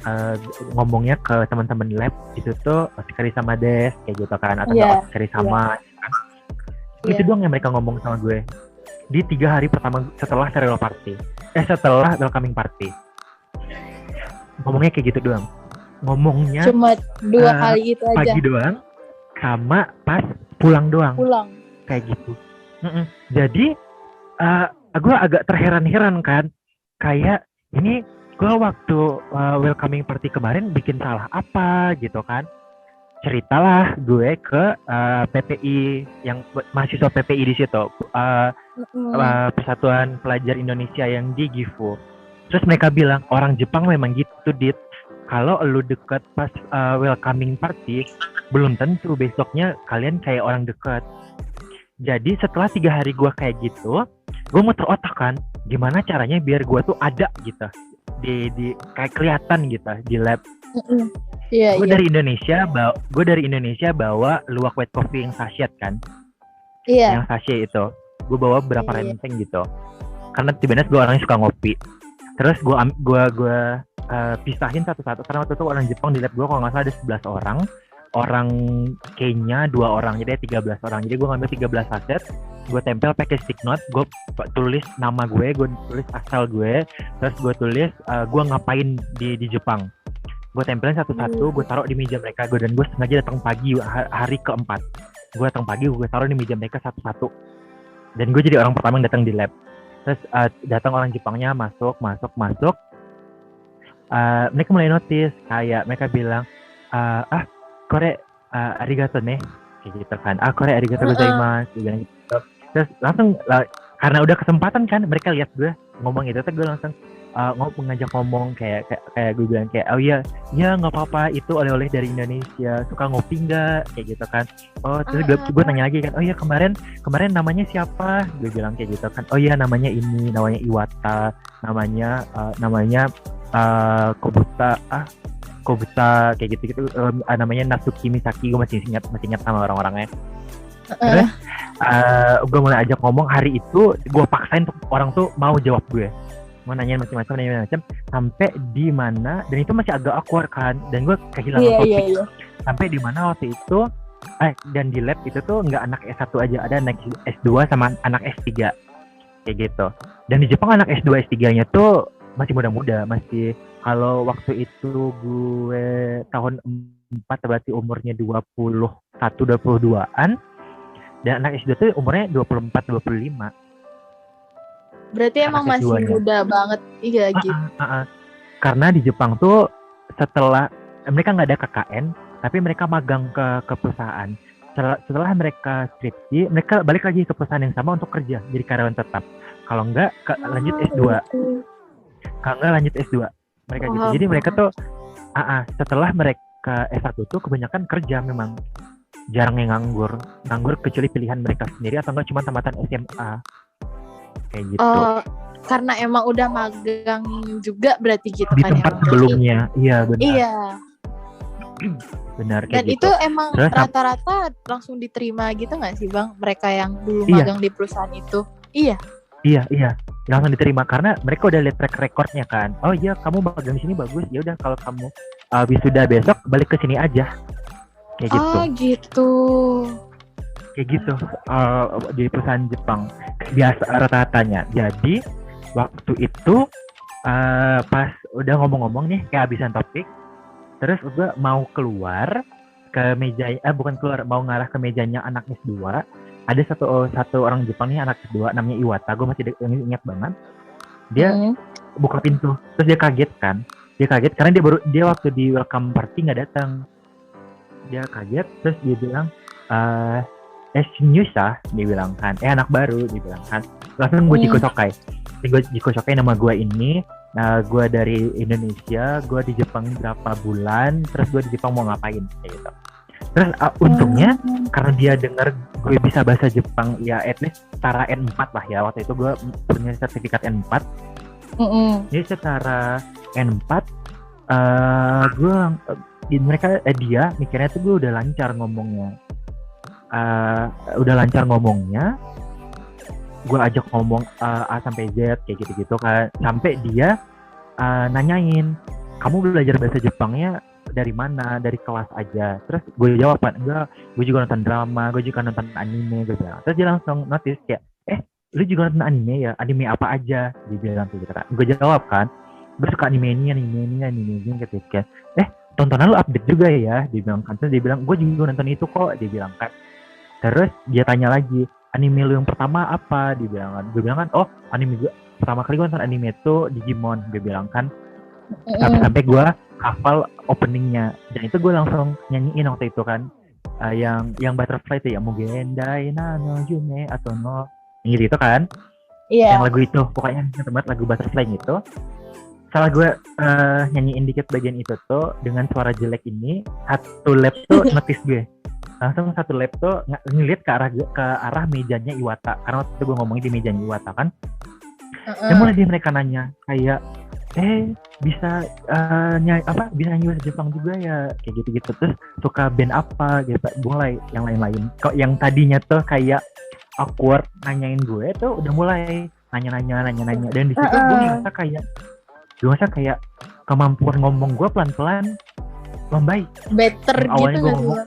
ngomongnya ke teman-teman lab itu tuh sekali sama des kayak gitu kan atau enggak sekali sama kan. Itu doang yang mereka ngomong sama gue di 3 hari pertama setelah farewell party. Setelah welcoming party. Ngomongnya kayak gitu doang. Ngomongnya cuma 2 kali itu aja. Pagi doang sama pas pulang doang. Kayak gitu. Jadi gue agak terheran-heran kan. Kayak ini gue waktu welcoming party kemarin bikin salah apa gitu kan. Ceritalah gue ke PPI yang mahasiswa PPI di situ. Persatuan Pelajar Indonesia yang di Gifu. Terus mereka bilang orang Jepang memang gitu dit. Kalau lu deket pas welcoming party belum tentu besoknya kalian kayak orang deket. Jadi setelah 3 hari gue kayak gitu, gue muter otak kan, gimana caranya biar gue tuh ada gitu, di kayak kelihatan gitu di lab. Gue dari Indonesia bawa luwak white coffee yang sachet kan, yang sachet itu, gue bawa berapa renteng gitu, karena tiba-tiba gue orangnya suka ngopi. Terus gue pisahin satu-satu karena waktu itu orang Jepang di lab gue kalau nggak salah ada 11 orang Kenya 2 orang, jadi ada 13 orang. Jadi gue ngambil 13 saset, gue tempel pakai stick note, gue tulis nama gue tulis asal gue, terus gue tulis gue ngapain di Jepang. Gue tempelin satu-satu, gue taruh di meja mereka. Dan gue sengaja datang pagi hari keempat. Gue datang pagi, gue taruh di meja mereka satu-satu. Dan gue jadi orang pertama yang datang di lab. Terus datang orang Jepangnya masuk. Mereka mulai notice, kayak mereka bilang, kore arigato ne, kayak gitu kan. Kore arigato gozaimasu, gitu. Terus langsung karena udah kesempatan kan, mereka lihat gue ngomong itu, terus gue langsung ngajak ngomong kayak gue bilang kayak oh iya nggak apa-apa, itu oleh-oleh dari Indonesia, suka ngopi nggak, kayak gitu kan. Terus gue nanya lagi kan, oh iya kemarin namanya siapa, gue bilang kayak gitu kan. Oh iya namanya Iwata, namanya Kobuta kayak gitu namanya Natsuki Misaki. Gue masih ingat sama orang-orangnya. Terus gue mulai ajak ngomong. Hari itu gue paksain tuh orang tuh mau jawab gue, mau nanyain macam-macam sampai di mana, dan itu masih agak awkward kan, dan gue kehilangan topik. Sampai di mana waktu itu dan di lab itu tuh nggak anak S1 aja, ada anak S2 sama anak S3 kayak gitu. Dan di Jepang anak S2 S3-nya tuh masih muda-muda, masih kalau waktu itu gue tahun 4 berarti umurnya 21-22an, dan anak S2 tuh umurnya 24-25. Berarti emang masih muda banget. Iya gitu. Karena di Jepang tuh setelah mereka nggak ada KKN, tapi mereka magang ke perusahaan. Setelah mereka skripsi, mereka balik lagi ke perusahaan yang sama untuk kerja jadi karyawan tetap. Kalau enggak lanjut S2. Kalau enggak lanjut S2. Mereka gitu. Jadi mereka tuh setelah mereka S1 tuh kebanyakan kerja, memang jarang yang nganggur kecuali pilihan mereka sendiri atau enggak cuma tamatan SMA. Kayak gitu. Karena emang udah magang juga berarti gitu di kan. Di tempat sebelumnya. Iya benar. Iya. Benar kayak dan gitu. Dan itu emang rata-rata langsung diterima gitu nggak sih Bang? Mereka yang dulu magang di perusahaan itu. Iya. Langsung diterima karena mereka udah lihat track recordnya kan. Oh iya kamu magang di sini bagus. Ya udah kalau kamu wisuda besok balik ke sini aja. Kayak gitu. Gitu. Kayak gitu di perusahaan Jepang biasa rata-ratanya. Jadi waktu itu pas udah ngomong-ngomong nih kayak habisan topik, terus gue mau keluar ke meja bukan keluar, mau ngarah ke mejanya anak S2. Ada satu orang Jepang nih, anak S2 namanya Iwata. Gue masih ingat banget. Dia buka pintu, terus dia kaget karena dia waktu di welcome party nggak datang. Dia kaget, terus dia bilang Shinyusa, dia bilang kan, anak baru, dia bilang kan. Langsung gue Jiko Shokai nama gue ini. Gue dari Indonesia, gue di Jepang berapa bulan, terus gue di Jepang mau ngapain kayak gitu. Terus untungnya karena dia dengar gue bisa bahasa Jepang ya, at least setara N4 lah ya, waktu itu gue punya sertifikat N4. Jadi secara N4 dia mikirnya tuh gue udah lancar ngomongnya. udah lancar ngomongnya, gue ajak ngomong A sampai Z kayak gitu-gitu kan, sampai dia nanyain, kamu belajar bahasa Jepangnya dari mana, dari kelas aja. Terus gue jawab kan, enggak, gue juga nonton drama, gue juga nonton anime, gue bilang. Terus dia langsung notice kayak, lu juga nonton anime ya, anime apa aja, dia bilang kayak gitu kan. Gue jawab kan, gue suka anime ini gitu kan. Tontonan lu update juga ya, dia bilang kan. Terus dia bilang, gue juga nonton itu kok, dia bilang kan. Terus dia tanya lagi, anime lu yang pertama apa, dia bilang kan. Gue bilang kan, oh anime gue pertama kali gue nonton anime itu Digimon, dia bilang kan. Sampai gue hafal openingnya, dan itu gue langsung nyanyiin waktu itu kan, yang butterfly itu ya, Mugen Dai no Jume atau no gitu kan. Yang lagu itu pokoknya banget, lagu butterfly gitu. Salah gue nyanyiin dikit bagian itu tuh dengan suara jelek ini, satu lab tuh notice gue, langsung satu lab tuh ngeliat ke arah mejanya Iwata, karena waktu itu gue ngomongin di mejanya Iwata kan. Dan mulai mereka nanya kayak, bisa bisa nyanyi bahasa Jepang juga ya, kayak gitu-gitu. Terus suka band apa gitu, mulai yang lain-lain. Kok yang tadinya tuh kayak awkward nanyain gue tuh udah mulai nanya-nanya. Dan di situ gue ngerasa kayak kemampuan ngomong gue pelan-pelan membaik. Better awalnya gitu gue ngomong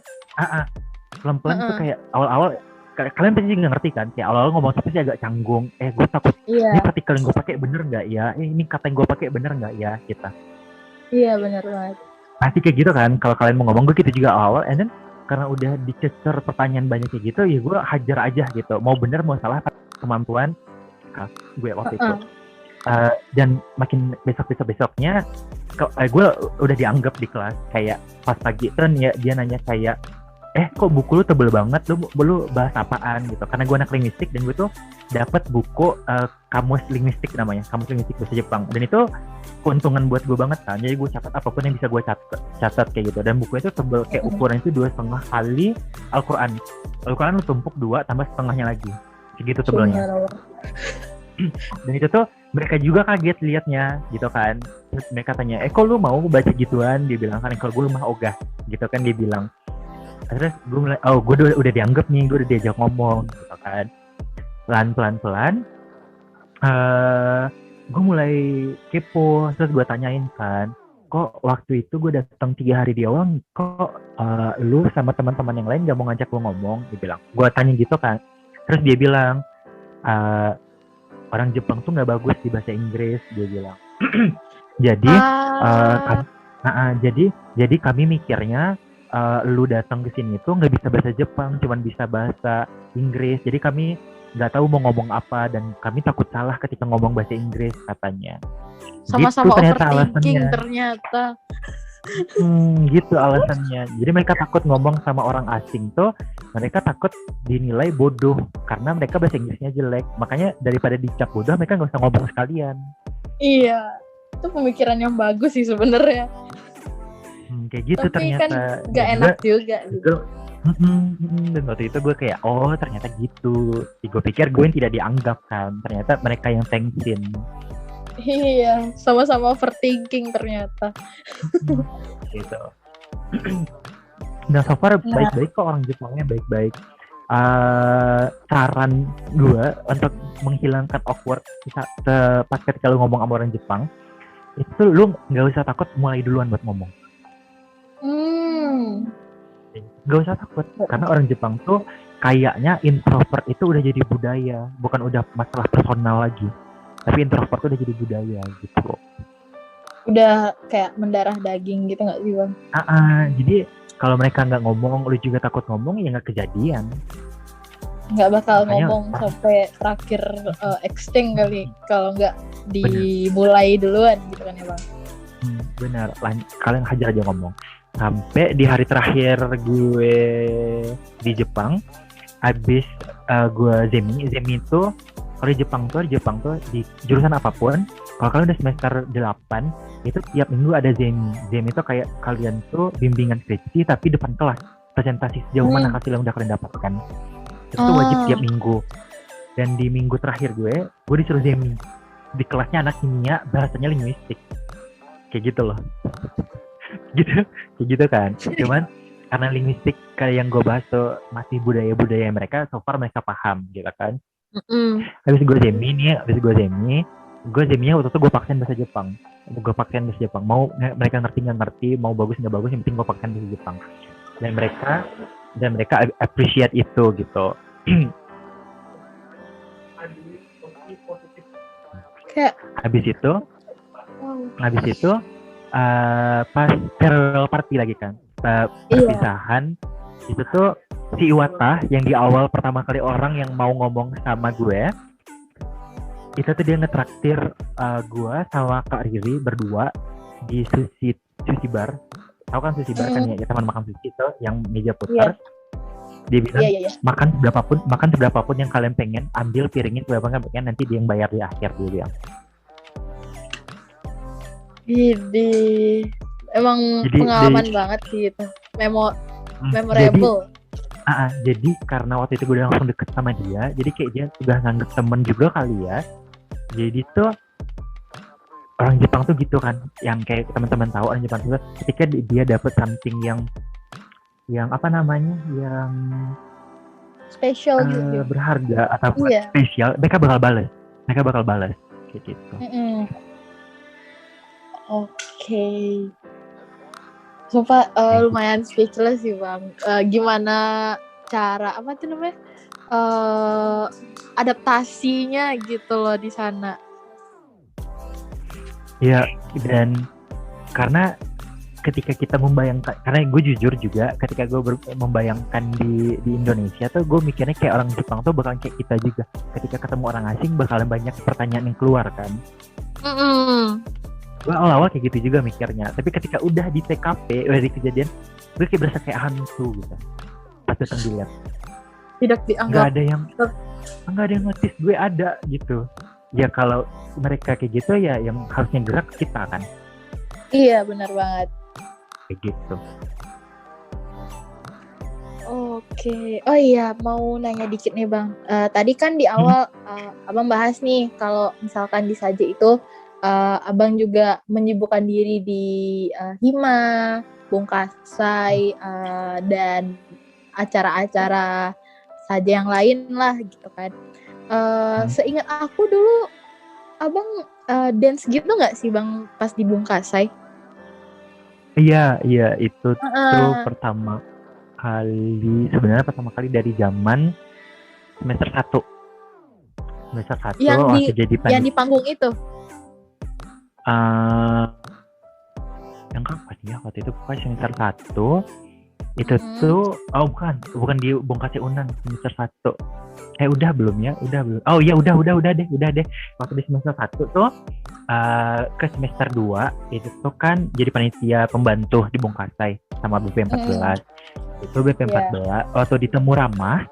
pelan-pelan tuh kayak awal-awal, kalian pasti juga ngerti kan, kayak awal-awal ngomong tapi sih agak canggung, gue takut ini partikel yang gue pakai bener nggak ya, ini kata yang gue pakai bener nggak ya, kita. Iya bener banget. Pasti kayak gitu kan, kalau kalian mau ngomong, gue gitu juga awal, and then karena udah dicecer pertanyaan banyak kayak gitu, ya gue hajar aja gitu, mau bener mau salah kemampuan gue waktu itu. Dan makin besoknya gue udah dianggap di kelas kayak pas pagi itu ya, dia nanya kayak, kok buku lu tebel banget, lu bahas apaan gitu, karena gue anak linguistik dan gue tuh dapat buku kamus linguistik namanya, kamus linguistik bahasa Jepang, dan itu keuntungan buat gue banget kan, jadi gue catat apapun yang bisa gue catat kayak gitu, dan buku itu tebel kayak ukuran itu 2,5 kali Al-Quran lu tumpuk 2 tambah setengahnya lagi, segitu tebelnya. Dan itu tuh mereka juga kaget liatnya gitu kan. Terus mereka tanya, kok lu mau baca gituan, dia bilang kan, kalau gue mah ogah gitu kan, dia bilang. Terus gue mulai, gue udah dianggap nih, gue udah diajak ngomong gitu kan. Pelan-pelan gue mulai kepo. Terus gue tanyain kan, kok waktu itu gue datang 3 hari di awal, kok lu sama teman-teman yang lain gak mau ngajak gue ngomong, dia bilang. Gue tanya gitu kan. Terus dia bilang, orang Jepang tuh nggak bagus di bahasa Inggris, dia bilang. Jadi kami mikirnya lu datang ke sini tuh nggak bisa bahasa Jepang, cuman bisa bahasa Inggris. Jadi kami nggak tahu mau ngomong apa, dan kami takut salah ketika ngomong bahasa Inggris, katanya. Sama-sama gitu, overthinking ternyata. Gitu alasannya. Jadi mereka takut ngomong sama orang asing tuh, mereka takut dinilai bodoh karena mereka bahasa Inggrisnya jelek. Makanya daripada dicap bodoh, mereka nggak usah ngomong sekalian. Iya, itu pemikiran yang bagus sih sebenarnya. Kayak gitu. Tapi ternyata kan nggak enak juga gitu. Dan waktu itu gue kayak, ternyata gitu. Gue pikir gue yang tidak dianggap kan, ternyata mereka yang thanksin. Iya, sama-sama overthinking ternyata. Gitu. Nah, so far baik-baik kok, orang Jepangnya baik-baik. Saran gue untuk menghilangkan awkward pas ketika lu ngomong sama orang Jepang, itu lu nggak usah takut mulai duluan buat ngomong. Nggak usah takut, karena orang Jepang tuh kayaknya introvert itu udah jadi budaya, bukan udah masalah personal lagi. Tapi introvert tuh udah jadi budaya gitu. Udah kayak mendarah daging gitu nggak sih Bang? Jadi kalau mereka nggak ngomong, lu juga takut ngomong, ya nggak kejadian. Nggak bakal ngomong sampai terakhir extinct kali, kalau nggak dimulai duluan gitu kan ya Bang? Benar, kalian hajar aja ngomong. Sampai di hari terakhir gue di Jepang, abis gue Zemi itu, kalau di Jepang tuh di jurusan apapun, kalau kalian udah semester 8, itu tiap minggu ada Zemi. Zemi itu kayak kalian tuh bimbingan skripsi tapi depan kelas, presentasi sejauh mana hasil yang udah kalian dapatkan. Itu tuh wajib tiap minggu. Dan di minggu terakhir gue disuruh Zemi. Di kelasnya anak kimia, bahasanya linguistik. Kayak gitu loh. Kayak gitu kan. Cuman karena linguistik kayak yang gue bahas tuh masih budaya mereka, so far mereka paham gitu kan. Habis gue zeminya waktu itu gue paksain bahasa Jepang. Mau mereka ngerti nggak ngerti, mau bagus nggak bagus, yang penting gue paksain bahasa Jepang. Dan mereka appreciate itu gitu. Habis itu pas farewell party lagi kan, perpisahan. Itu tuh si Iwata yang di awal pertama kali orang yang mau ngomong sama gue, itu tuh dia ngetraktir gue sama Kak Riri berdua di sushi bar. Tahu kan sushi bar kan ya, teman makan sushi itu yang meja putar. Dia bilang makan seberapapun yang kalian pengen, ambil piringnya seberapa pengen, nanti dia yang bayar di akhir, dia bilang. Emang jadi, pengalaman banget sih itu, memorable. Jadi karena waktu itu gue udah langsung deket sama dia, jadi kayak dia udah nganggep temen juga kali ya. Jadi tuh orang Jepang tuh gitu kan, yang kayak teman-teman tahu orang Jepang tuh ketika dia dapet something yang apa namanya, yang spesial gitu, berharga atau spesial, mereka bakal balas kayak gitu. Oke. Sumpah lumayan speechless sih Bang. Gimana cara apa tuh namanya adaptasinya gitu loh di sana? Ya, dan karena ketika kita membayangkan, karena gue jujur juga ketika gue membayangkan di Indonesia tuh, gue mikirnya kayak orang Jepang tuh bakalan kayak kita juga. Ketika ketemu orang asing bakalan banyak pertanyaan yang keluar kan. Gue awal-awal kayak gitu juga mikirnya, tapi ketika udah di TKP, udah di kejadian, gue kayak berasa kayak hantu gitu. Pas datang dilihat, tidak dianggap, nggak ada yang notice gue ada gitu. Ya kalau mereka kayak gitu ya yang harusnya gerak kita kan. Iya benar banget. Kayak gitu. Oke. Oh iya, mau nanya dikit nih Bang. Tadi kan di awal Abang bahas nih kalau misalkan di Saje itu Abang juga menyibukkan diri di Hima, Bungkasai, dan acara-acara Saje yang lain lah gitu kan. Seingat aku dulu Abang dance gitu nggak sih Bang pas di Bungkasai? Iya itu tuh pertama kali dari zaman semester 1 yang di panggung itu. Yang kapan ya waktu itu, pokoknya semester 1 itu tuh bukan di Bungkasai Unan semester 1. Udah belum. Oh iya udah deh waktu di semester 1 tuh ke semester 2 itu tuh kan jadi panitia pembantu di Bungkasai sama BP14. Itu BP14 waktu di Temu Ramah,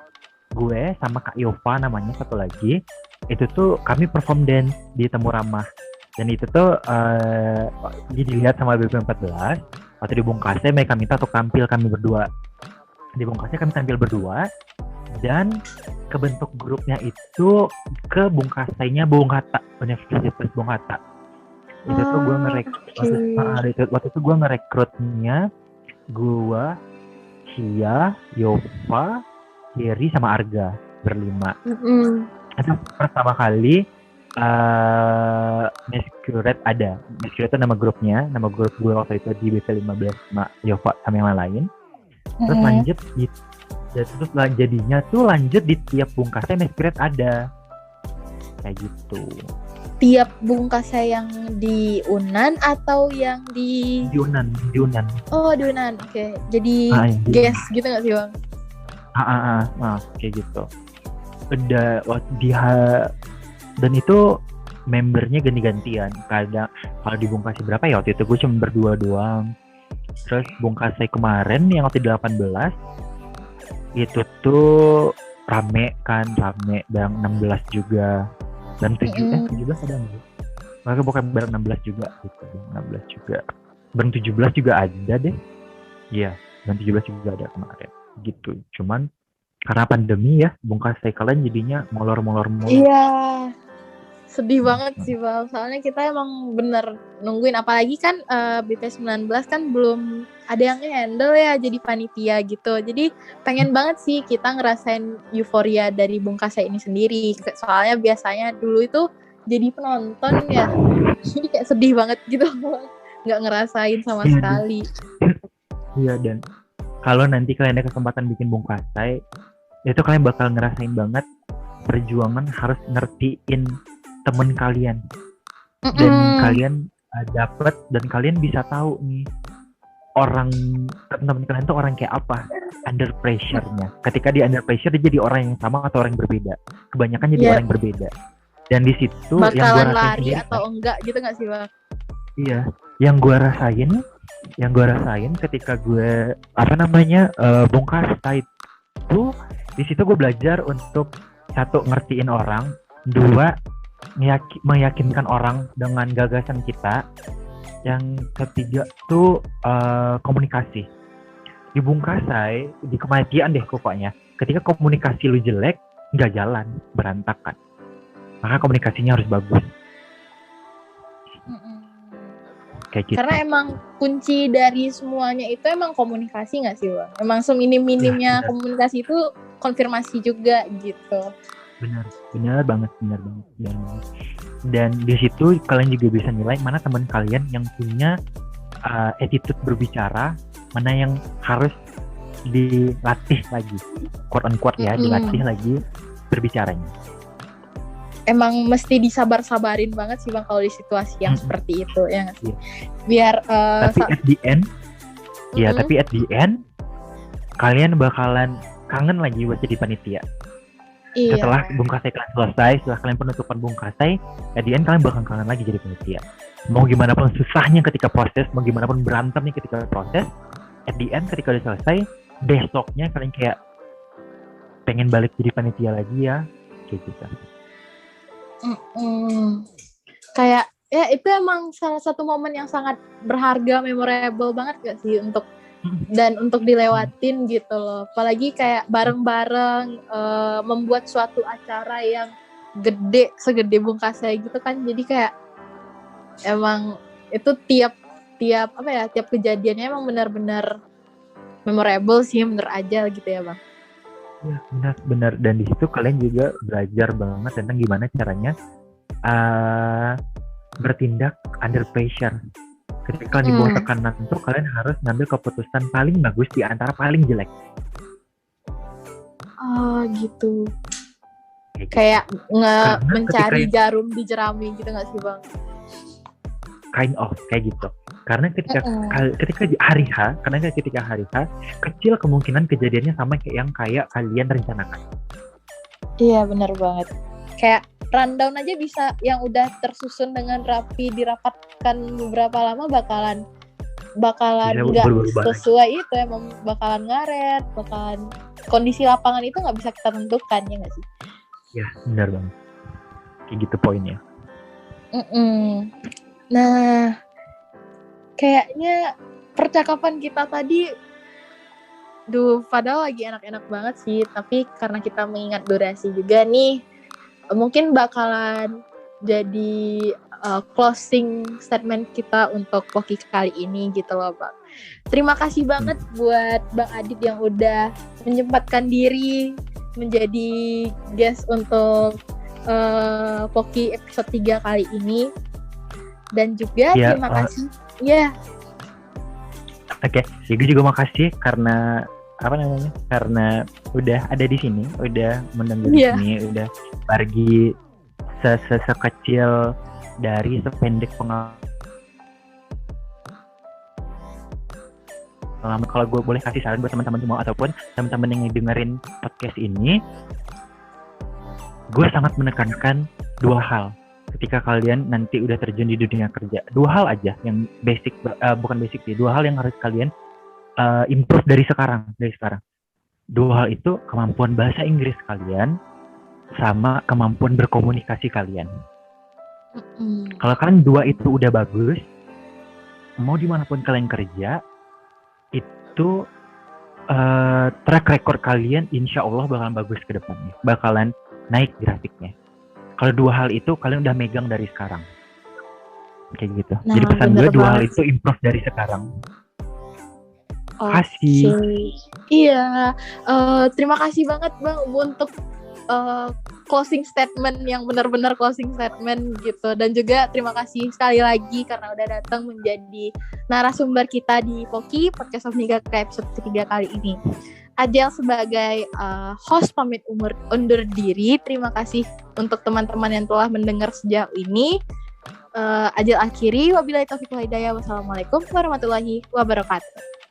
gue sama Kak Yova namanya satu lagi, itu tuh kami perform dance di Temu Ramah. Dan itu tuh dilihat sama BP14. Waktu di Bungkasai mereka minta untuk tampil kami berdua. Di Bungkasai kami tampil berdua, dan kebentuk grupnya itu ke Bungkasainya Bung Hatta, Universitas Bung Hatta. Itu tuh gue waktu itu gue ngerekrutnya, gue, Cia, Yova, Jerry sama Arga berlima. Itu pertama kali Masquerade ada. Masquerade itu nama grup gue waktu itu di BP15 sama Yova sama yang lain. Terus jadinya tuh lanjut di tiap Bungkasai Masquerade ada kayak gitu. Tiap Bungkasai yang di Unan atau yang di Unan. Oh di Unan, oke. Jadi guest gitu nggak sih Bang? Kayak gitu. Udah dan itu membernya ganti-gantian. Kadang kalau di Bungkasai berapa ya waktu itu gue cuma berdua doang. Terus Bungkasai kemarin yang waktu 18 itu tuh rame bareng 16 juga dan 17 ada nggak? Mereka bukan bareng 16 juga gitu, 16 juga. Bareng 17 juga ada deh. Iya, dan 17 juga ada kemarin. Gitu. Cuman karena pandemi ya, Bungkasai kalian jadinya molor. Iya. Sedih banget sih Bang, soalnya kita emang bener nungguin, apalagi kan BP19 kan belum ada yang handle ya jadi panitia gitu. Jadi pengen banget sih kita ngerasain euforia dari Bung Kasai ini sendiri. Soalnya biasanya dulu itu jadi penonton ya, jadi kayak sedih banget gitu nggak ngerasain sama sekali. Iya, dan kalau nanti kalian ada kesempatan bikin Bung Kasai, itu kalian bakal ngerasain banget perjuangan harus ngertiin temen kalian, dan kalian dapat, dan kalian bisa tahu nih orang teman-teman kalian tuh orang kayak apa under pressure-nya. Ketika dia under pressure dia jadi orang yang sama atau orang yang berbeda. Kebanyakan jadi orang yang berbeda. Dan di situ bakalan yang gue rasain lari sendiri, atau enggak gitu nggak sih Bang? Iya, yang gue rasain ketika gue Bung Kasai itu, di situ gue belajar untuk satu, ngertiin orang, dua, meyakinkan orang dengan gagasan kita, yang ketiga tuh komunikasi. Di Bung Kasai, di kematian deh pokoknya, ketika komunikasi lu jelek, nggak jalan, berantakan. Maka komunikasinya harus bagus. Kayak gitu. Karena emang kunci dari semuanya itu emang komunikasi nggak sih Bang? Emang seminim-minimnya komunikasi itu konfirmasi juga gitu. Benar banget. Dan di situ kalian juga bisa nilai mana teman kalian yang punya attitude berbicara, mana yang harus dilatih lagi, quote unquote ya, dilatih lagi berbicaranya. Emang mesti disabar-sabarin banget sih Bang kalau di situasi yang seperti itu ya nggak sih? Biar tapi at the end kalian bakalan kangen lagi buat jadi panitia. Iya. Setelah Bung Kasai kalian selesai, setelah kalian penutupan Bung Kasai, at the end kalian bakal kangen lagi jadi panitia. Mau gimana pun susahnya ketika proses, mau gimana pun berantemnya ketika proses, at the end ketika udah selesai, besoknya kalian kayak pengen balik jadi panitia lagi ya, kayak gitu. Kayak ya itu emang salah satu momen yang sangat berharga, memorable banget gak sih untuk dilewatin gitu loh. Apalagi kayak bareng-bareng membuat suatu acara yang gede, segede Bung Kasai gitu kan. Jadi kayak emang itu tiap kejadiannya emang benar-benar memorable sih menurut aja gitu ya Bang. Ya benar, dan di situ kalian juga belajar banget tentang gimana caranya bertindak under pressure. Ketika kalian di bawah tekanan itu kalian harus ngambil keputusan paling bagus di antara paling jelek. Gitu. Kayak mencari jarum di jerami gitu nggak sih Bang? Kind of kayak gitu. Karena ketika di hari H, kecil kemungkinan kejadiannya sama kayak yang kalian rencanakan. Iya, benar banget. Kayak rundown aja bisa yang udah tersusun dengan rapi, dirapatkan beberapa lama bakalan nggak sesuai itu, emang bakalan ngaret, bakalan kondisi lapangan itu nggak bisa kita tentukan, ya nggak sih? Ya benar banget. Kayak gitu poinnya. Nah, kayaknya percakapan kita tadi, padahal lagi enak-enak banget sih, tapi karena kita mengingat durasi juga nih, mungkin bakalan jadi closing statement kita untuk Poki kali ini gitu loh Bang. Terima kasih banget buat Bang Adit yang udah menyempatkan diri menjadi guest untuk Poki episode 3 kali ini. Dan juga terima kasih. Oke, gue juga makasih karena karena udah ada di sini, udah mendengar di sini, udah berbagi sekecil dari sependek pengalaman. Kalau gue boleh kasih saran buat teman-teman semua ataupun teman-teman yang dengerin podcast ini, gue sangat menekankan 2 hal ketika kalian nanti udah terjun di dunia kerja. 2 hal aja yang basic, bukan basic sih, 2 hal yang harus kalian improve dari sekarang. 2 hal itu kemampuan bahasa Inggris kalian sama kemampuan berkomunikasi kalian. Kalau kalian 2 itu udah bagus, mau dimanapun kalian kerja, itu track record kalian insya Allah bakalan bagus ke depannya, bakalan naik grafiknya. Kalau dua hal itu kalian udah megang dari sekarang. Kayak gitu. Nah, Jadi pesan bener gue dua hal banget. itu improve dari sekarang. Oke. Kasih. Iya. Terima kasih banget Bang untuk closing statement yang benar-benar closing statement gitu. Dan juga terima kasih sekali lagi karena udah datang menjadi narasumber kita di Poki Podcast of Niga ke episode ketiga kali ini. Adel sebagai host pamit undur diri. Terima kasih untuk teman-teman yang telah mendengar sejauh ini. Adel akhiri. Wabillahi taufiq wal hidayah. Wassalamualaikum warahmatullahi wabarakatuh.